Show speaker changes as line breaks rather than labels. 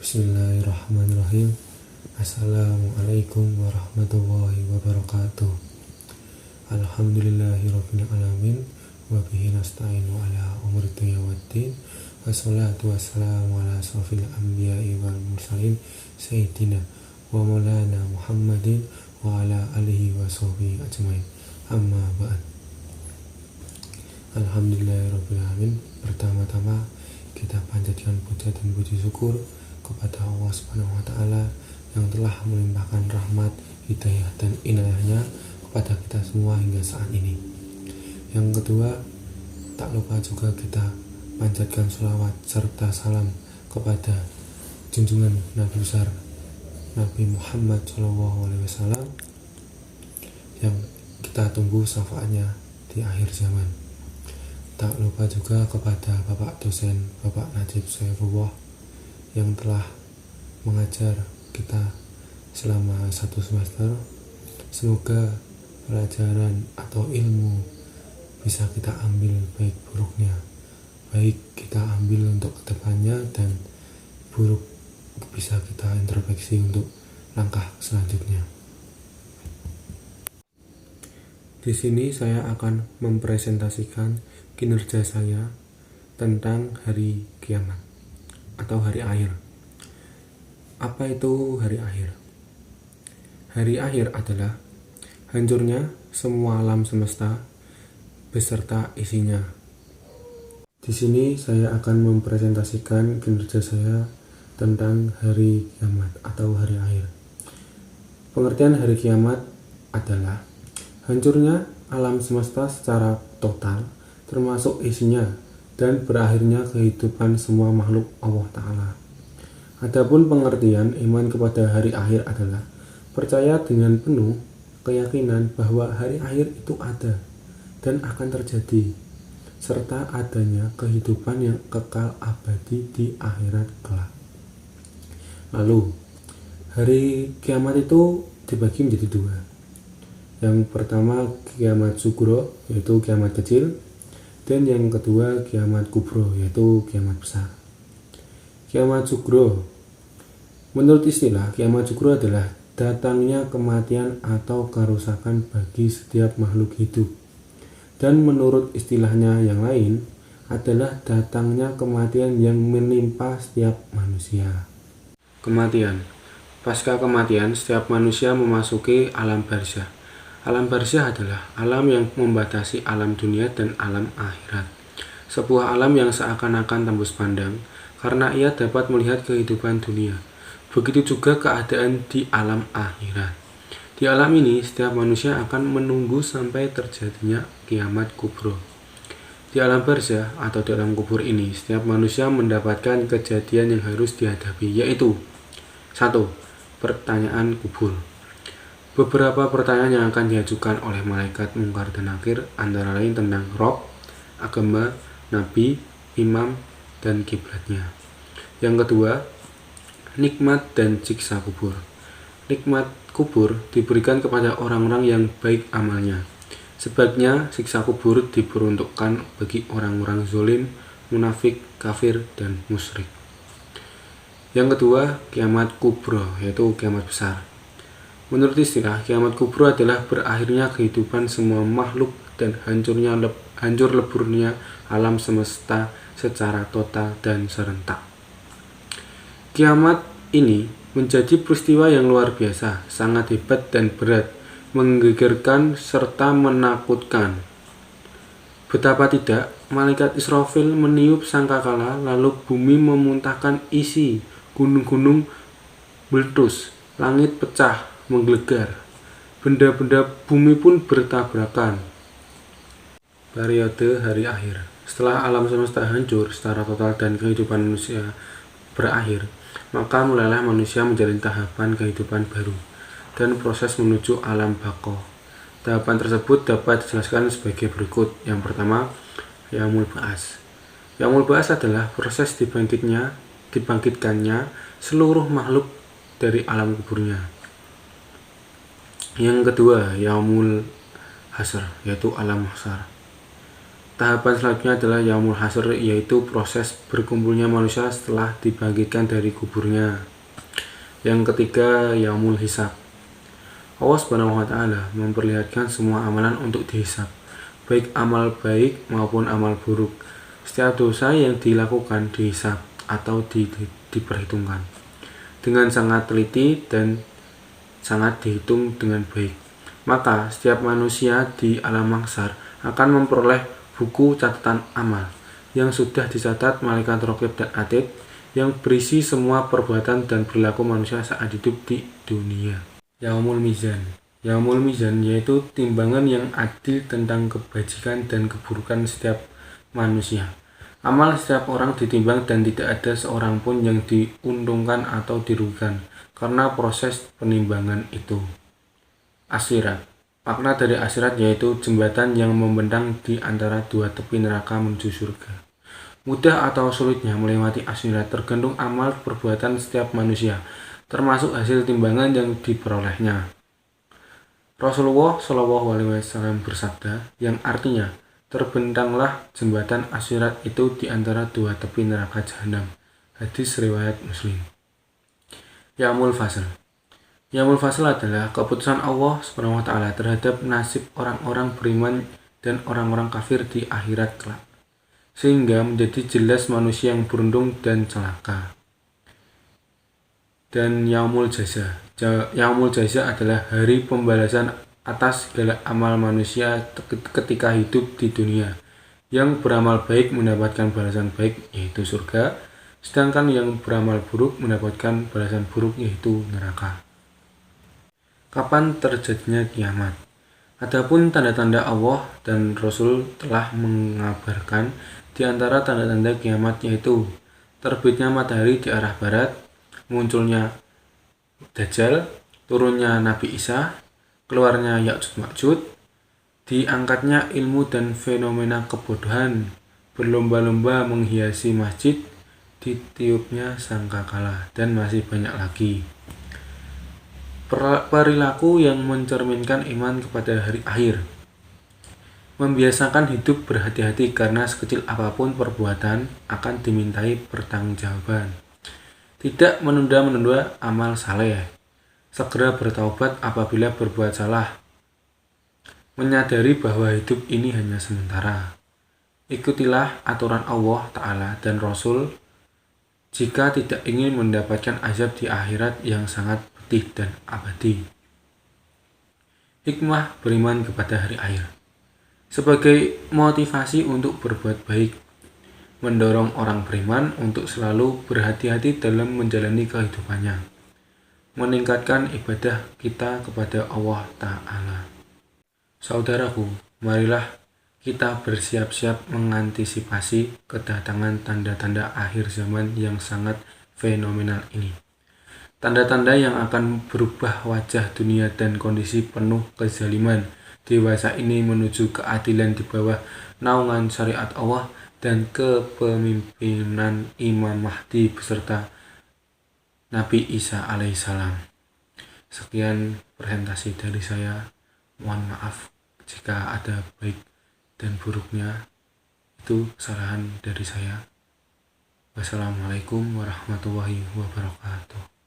Bismillahirrahmanirrahim. Assalamualaikum warahmatullahi wabarakatuh. Alhamdulillahirabbil alamin wa bihi nasta'inu ala umuri dunya waddin. Wassalatu wassalamu ala asrofil anbiya'i wal mursalin sayyidina wa maulana Muhammadin wa ala alihi wa sahbihi ajmain. Amma ba'd. Alhamdulillahirabbil alamin. Pertama-tama kita panjatkan puja dan puji syukur kepada Allah Subhanahu wa taala yang telah melimpahkan rahmat, hidayah dan inayahnya kepada kita semua hingga saat ini. Yang kedua, tak lupa juga kita panjatkan sholawat serta salam kepada junjungan Nabi besar Nabi Muhammad SAW yang kita tunggu syafaatnya di akhir zaman. Tak lupa juga kepada Bapak dosen Bapak Najib Saifullah yang telah mengajar kita selama 1 semester. Semoga pelajaran atau ilmu bisa kita ambil baik buruknya. Baik kita ambil untuk kedepannya dan buruk bisa kita introspeksi untuk langkah selanjutnya. Di sini saya akan mempresentasikan kinerja saya tentang hari kiamat atau hari akhir. Apa itu hari akhir? Hari akhir adalah hancurnya semua alam semesta beserta isinya. Di sini saya akan mempresentasikan kinerja saya tentang hari kiamat atau hari akhir. Pengertian hari kiamat adalah hancurnya alam semesta secara total termasuk isinya dan berakhirnya kehidupan semua makhluk Allah Ta'ala. Adapun pengertian iman kepada hari akhir adalah percaya dengan penuh keyakinan bahwa hari akhir itu ada dan akan terjadi, serta adanya kehidupan yang kekal abadi di akhirat kelak. Lalu, hari kiamat itu dibagi menjadi 2. Yang pertama kiamat sugro, yaitu kiamat kecil, dan yang kedua kiamat kubro, yaitu kiamat besar. Kiamat sugro, menurut istilah kiamat sugro adalah datangnya kematian atau kerusakan bagi setiap makhluk hidup. Dan menurut istilahnya yang lain adalah datangnya kematian yang menimpa setiap manusia. Kematian. Pasca kematian, setiap manusia memasuki alam barzah. Alam barzah adalah alam yang membatasi alam dunia dan alam akhirat. Sebuah alam yang seakan-akan tembus pandang karena ia dapat melihat kehidupan dunia. Begitu juga keadaan di alam akhirat. Di alam ini, setiap manusia akan menunggu sampai terjadinya kiamat kubro. Di alam barzah atau di alam kubur ini, setiap manusia mendapatkan kejadian yang harus dihadapi, yaitu 1. Pertanyaan kubur. Beberapa pertanyaan yang akan diajukan oleh malaikat Mungkar dan Nakir antara lain tentang Rob, agama, nabi, imam, dan kiblatnya. Yang kedua, nikmat dan siksa kubur. Nikmat kubur diberikan kepada orang-orang yang baik amalnya. Sebaliknya, siksa kubur diperuntukkan bagi orang-orang zalim, munafik, kafir, dan musyrik. Yang kedua, kiamat kubro, yaitu kiamat besar. Menurut istilah, kiamat kubro adalah berakhirnya kehidupan semua makhluk dan hancur leburnya alam semesta secara total dan serentak. Kiamat ini menjadi peristiwa yang luar biasa, sangat hebat dan berat, menggegerkan serta menakutkan. Betapa tidak, malaikat Israfil meniup sangkakala, lalu bumi memuntahkan isi, gunung-gunung meletus, langit pecah, menggelegar, benda-benda bumi pun bertabrakan. Periode hari akhir. Setelah alam semesta hancur secara total dan kehidupan manusia berakhir, maka mulailah manusia menjalani tahapan kehidupan baru dan proses menuju alam baqo. Tahapan tersebut dapat dijelaskan sebagai berikut. Yang pertama, Yaumul Ba'ats. Yaumul Ba'ats adalah proses dibangkitkannya seluruh makhluk dari alam kuburnya. Yang kedua, Yaumul Hasr, yaitu alam mahsyar. Tahapan selanjutnya adalah yaumul hasyr, yaitu proses berkumpulnya manusia setelah dibangkitkan dari kuburnya. Yang ketiga, yaumul hisab. Allah Subhanahu wa taala memperlihatkan semua amalan untuk dihisab, baik amal baik maupun amal buruk. Setiap dosa yang dilakukan dihisab atau diperhitungkan dengan sangat teliti dan sangat dihitung dengan baik. Maka setiap manusia di alam mahsyar akan memperoleh buku catatan amal yang sudah dicatat malaikat raqib dan atid, yang berisi semua perbuatan dan perilaku manusia saat hidup di dunia. Yaumul mizan. Yaumul mizan yaitu timbangan yang adil tentang kebajikan dan keburukan setiap manusia. Amal setiap orang ditimbang dan tidak ada seorang pun yang diuntungkan atau dirugikan karena proses penimbangan itu. Asirat. Makna dari asirat yaitu jembatan yang membentang di antara dua tepi neraka menuju surga. Mudah atau sulitnya melewati asirat tergantung amal perbuatan setiap manusia, termasuk hasil timbangan yang diperolehnya. Rasulullah SAW bersabda, yang artinya, terbentanglah jembatan asirat itu di antara dua tepi neraka jahanam. Hadis riwayat Muslim. Yaumul fasl. Yaumul fasl adalah keputusan Allah SWT terhadap nasib orang-orang beriman dan orang-orang kafir di akhirat kelak, sehingga menjadi jelas manusia yang beruntung dan celaka. Dan yaumul jaza. Yaumul jaza adalah hari pembalasan atas segala amal manusia ketika hidup di dunia. Yang beramal baik mendapatkan balasan baik, yaitu surga, sedangkan yang beramal buruk mendapatkan balasan buruk, yaitu neraka. Kapan terjadinya kiamat? Adapun tanda-tanda Allah dan Rasul telah mengabarkan di antara tanda-tanda kiamat, yaitu terbitnya matahari di arah barat, munculnya Dajjal, turunnya Nabi Isa, keluarnya Ya'juj Ma'juj, diangkatnya ilmu dan fenomena kebodohan, berlomba-lomba menghiasi masjid, ditiupnya sangkakala, dan masih banyak lagi. Perilaku yang mencerminkan iman kepada hari akhir. Membiasakan hidup berhati-hati karena sekecil apapun perbuatan akan dimintai pertanggungjawaban. Tidak menunda-menunda amal saleh. Segera bertaubat apabila berbuat salah. Menyadari bahwa hidup ini hanya sementara. Ikutilah aturan Allah Ta'ala dan Rasul jika tidak ingin mendapatkan azab di akhirat yang sangat pedih dan abadi. Hikmah beriman kepada hari akhir. Sebagai motivasi untuk berbuat baik, mendorong orang beriman untuk selalu berhati-hati dalam menjalani kehidupannya, meningkatkan ibadah kita kepada Allah Ta'ala. Saudaraku, marilah kita bersiap-siap mengantisipasi kedatangan tanda-tanda akhir zaman yang sangat fenomenal ini. Tanda-tanda yang akan berubah wajah dunia dan kondisi penuh kezaliman dewasa ini menuju keadilan di bawah naungan syariat Allah dan kepemimpinan Imam Mahdi beserta Nabi Isa alaihissalam. Sekian presentasi dari saya. Mohon maaf jika ada baik dan buruknya. Itu kesalahan dari saya. Wassalamualaikum warahmatullahi wabarakatuh.